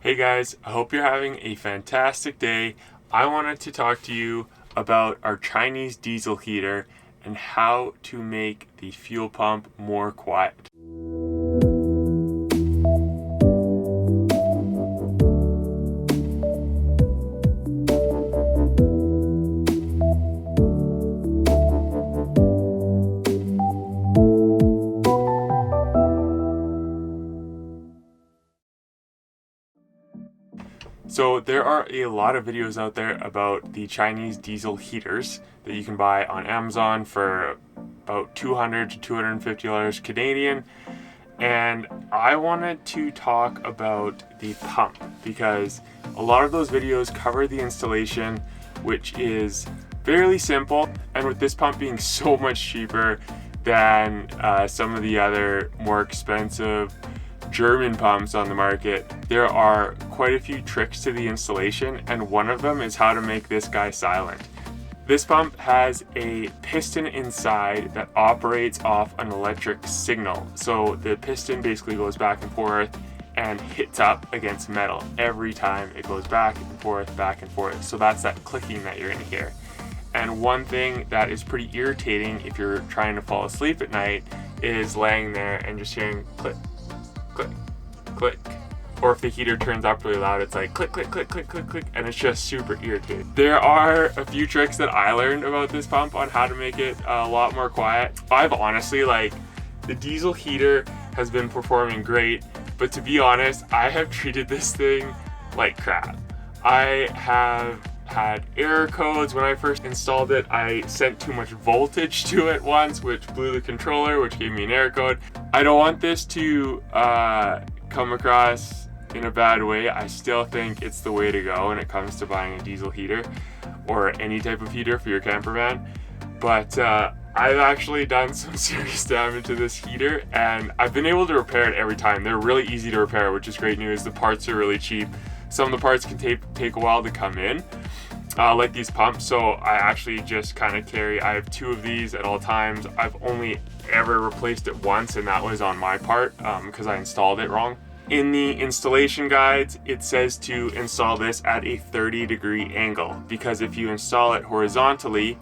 Hey guys, I hope you're having a fantastic day. I wanted to talk to you about our Chinese diesel heater and how to make the fuel pump more quiet. So there are a lot of videos out there about the Chinese diesel heaters that you can buy on Amazon for about $200 to $250 Canadian. And I wanted to talk about the pump because a lot of those videos cover the installation, which is fairly simple. And with this pump being so much cheaper than some of the other more expensive German pumps on the market, there are quite a few tricks to the installation, and one of them is how to make this guy silent. This pump has a piston inside that operates off an electric signal. So the piston basically goes back and forth and hits up against metal every time it goes back and forth, back and forth. So that's that clicking that you're gonna hear. And one thing that is pretty irritating if you're trying to fall asleep at night is laying there and just hearing click, click, click. Or if the heater turns up really loud, it's like click, click, click, click, click, click, and it's just super irritating. There are a few tricks that I learned about this pump on how to make it a lot more quiet. I've honestly, the diesel heater has been performing great, but to be honest, I have treated this thing like crap. I have had error codes when I first installed it. I sent too much voltage to it once, which blew the controller, which gave me an error code. I don't want this to come across in a bad way. I still think it's the way to go when it comes to buying a diesel heater or any type of heater for your camper van. But I've actually done some serious damage to this heater, and I've been able to repair it every time. They're really easy to repair, which is great news. The parts are really cheap. Some of the parts can take a while to come in, like these pumps. So I actually just I have two of these at all times. I've only ever replaced it once, and that was on my part because I installed it wrong. In the installation guides, it says to install this at a 30-degree angle, because if you install it horizontally,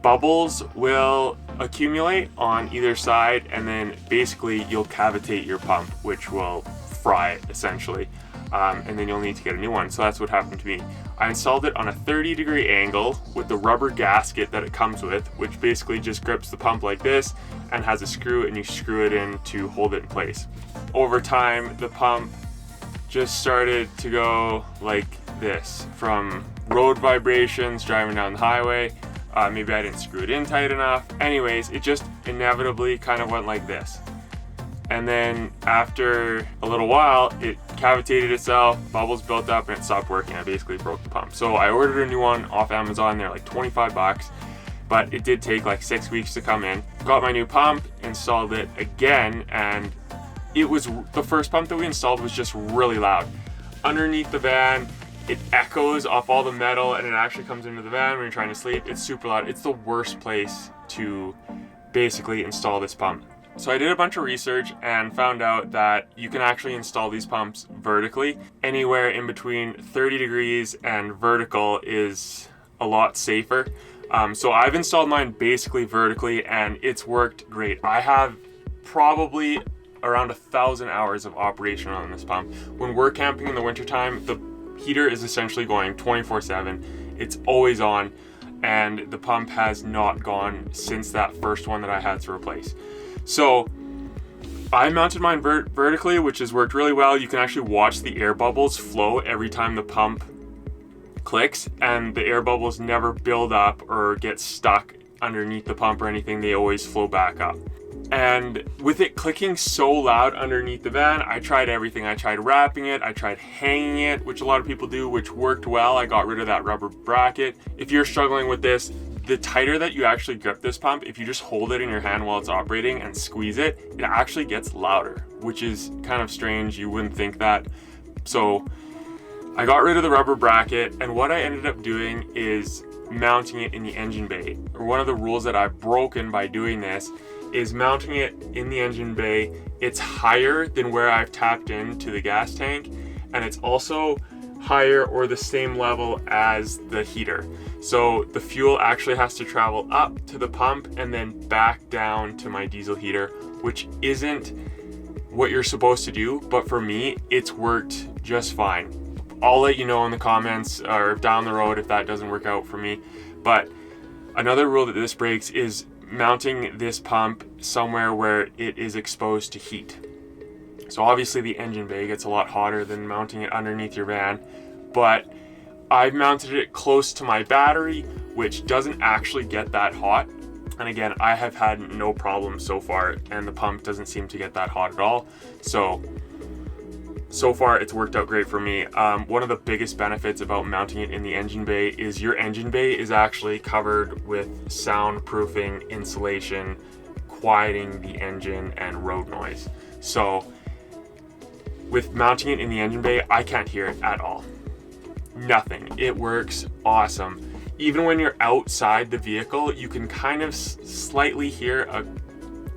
bubbles will accumulate on either side, and then basically you'll cavitate your pump, which will fry it essentially. And then you'll need to get a new one. So that's what happened to me. I installed it on a 30-degree angle with the rubber gasket that it comes with, which basically just grips the pump like this and has a screw, and you screw it in to hold it in place. Over time, the pump just started to go like this from road vibrations driving down the highway. Maybe I didn't screw it in tight enough. Anyways, it just inevitably kind of went like this. And then after a little while, it cavitated itself, bubbles built up, and it stopped working. I basically broke the pump. So I ordered a new one off Amazon. They're like $25, but it did take like 6 weeks to come in. Got my new pump, installed it again, and it was the first pump that we installed was just really loud. Underneath the van, it echoes off all the metal, and it actually comes into the van when you're trying to sleep. It's super loud. It's the worst place to basically install this pump. So I did a bunch of research and found out that you can actually install these pumps vertically. Anywhere in between 30 degrees and vertical is a lot safer. So I've installed mine basically vertically, and it's worked great. I have probably around 1,000 hours of operation on this pump. When we're camping in the wintertime, the heater is essentially going 24/7. It's always on, and the pump has not gone since that first one that I had to replace. So I mounted mine vertically, which has worked really well. You can actually watch the air bubbles flow every time the pump clicks, and the air bubbles never build up or get stuck underneath the pump or anything. They always flow back up. And with it clicking so loud underneath the van, I tried everything. I tried wrapping it, I tried hanging it, which a lot of people do, which worked well. I got rid of that rubber bracket. If you're struggling with this, the tighter that you actually grip this pump, if you just hold it in your hand while it's operating and squeeze it, it actually gets louder, which is kind of strange. You wouldn't think that. So I got rid of the rubber bracket, and what I ended up doing is mounting it in the engine bay. Or one of the rules that I've broken by doing this is mounting it in the engine bay. It's higher than where I've tapped into the gas tank, and it's also higher or the same level as the heater. So the fuel actually has to travel up to the pump and then back down to my diesel heater, which isn't what you're supposed to do, but for me, it's worked just fine. I'll let you know in the comments or down the road if that doesn't work out for me. But another rule that this breaks is mounting this pump somewhere where it is exposed to heat. So obviously the engine bay gets a lot hotter than mounting it underneath your van, but I've mounted it close to my battery, which doesn't actually get that hot. And again, I have had no problem so far, and the pump doesn't seem to get that hot at all. So far it's worked out great for me. One of the biggest benefits about mounting it in the engine bay is your engine bay is actually covered with soundproofing insulation, quieting the engine and road noise. So with mounting it in the engine bay, I can't hear it at all. Nothing. It works awesome. Even when you're outside the vehicle, you can kind of slightly hear a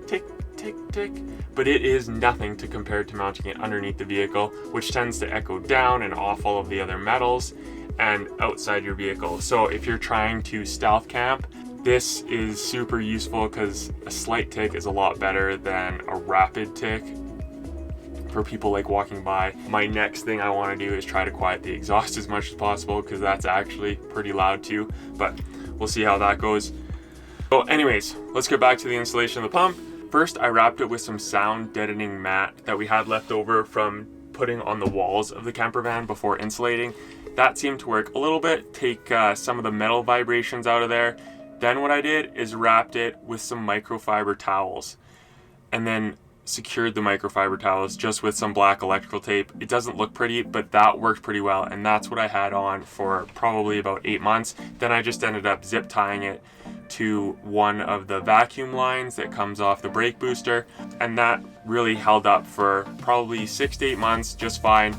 tick, tick, tick, but it is nothing to compare to mounting it underneath the vehicle, which tends to echo down and off all of the other metals and outside your vehicle. So if you're trying to stealth camp, this is super useful because a slight tick is a lot better than a rapid tick for people like walking by. My next thing I want to do is try to quiet the exhaust as much as possible because that's actually pretty loud too, but we'll see how that goes. So anyways, let's get back to the installation of the pump. First, I wrapped it with some sound deadening mat that we had left over from putting on the walls of the camper van before insulating. That seemed to work a little bit, take some of the metal vibrations out of there. Then what I did is wrapped it with some microfiber towels and then secured the microfiber towels just with some black electrical tape. It doesn't look pretty, but that worked pretty well, and that's what I had on for probably about 8 months. Then I just ended up zip tying it to one of the vacuum lines that comes off the brake booster, and that really held up for probably 6 to 8 months just fine.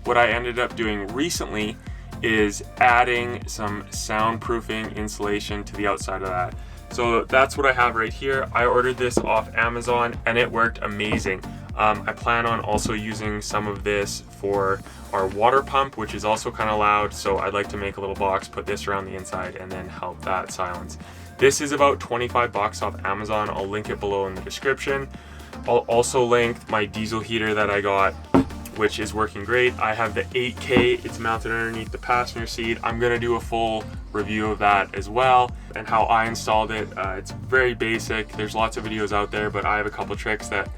What I ended up doing recently is adding some soundproofing insulation to the outside of that. So that's what I have right here. I ordered this off Amazon and it worked amazing. I plan on also using some of this for our water pump, which is also kind of loud. So I'd like to make a little box, put this around the inside, and then help that silence. This is about 25 bucks off Amazon. I'll link it below in the description. I'll also link my diesel heater that I got, which is working great. I have the 8K, it's mounted underneath the passenger seat. I'm gonna do a full review of that as well and how I installed it. It's very basic. There's lots of videos out there, but I have a couple tricks that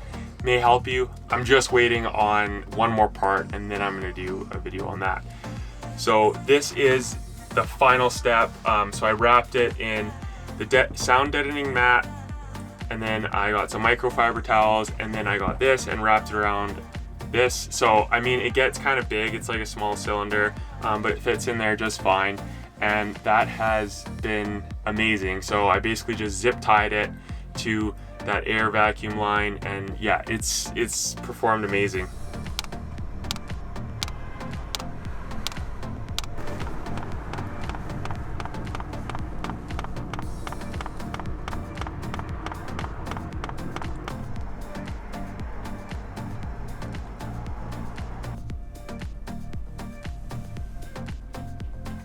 may help you. I'm just waiting on one more part and then I'm gonna do a video on that. So this is the final step. So I wrapped it in the sound deadening mat, and then I got some microfiber towels, and then I got this and wrapped it around this. So I mean, it gets kind of big, it's like a small cylinder, but it fits in there just fine, and that has been amazing. So I basically just zip tied it to that air vacuum line, and yeah, it's performed amazing.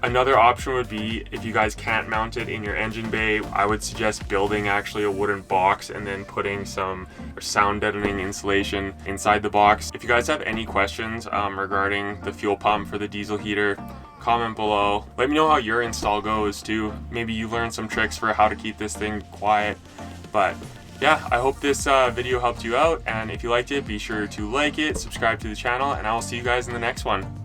Another option would be, if you guys can't mount it in your engine bay, I would suggest building actually a wooden box and then putting some sound deadening insulation inside the box. If you guys have any questions regarding the fuel pump for the diesel heater, comment below. Let me know how your install goes too. Maybe you learned some tricks for how to keep this thing quiet. But yeah, I hope this video helped you out, and if you liked it, be sure to like it, subscribe to the channel, and I will see you guys in the next one.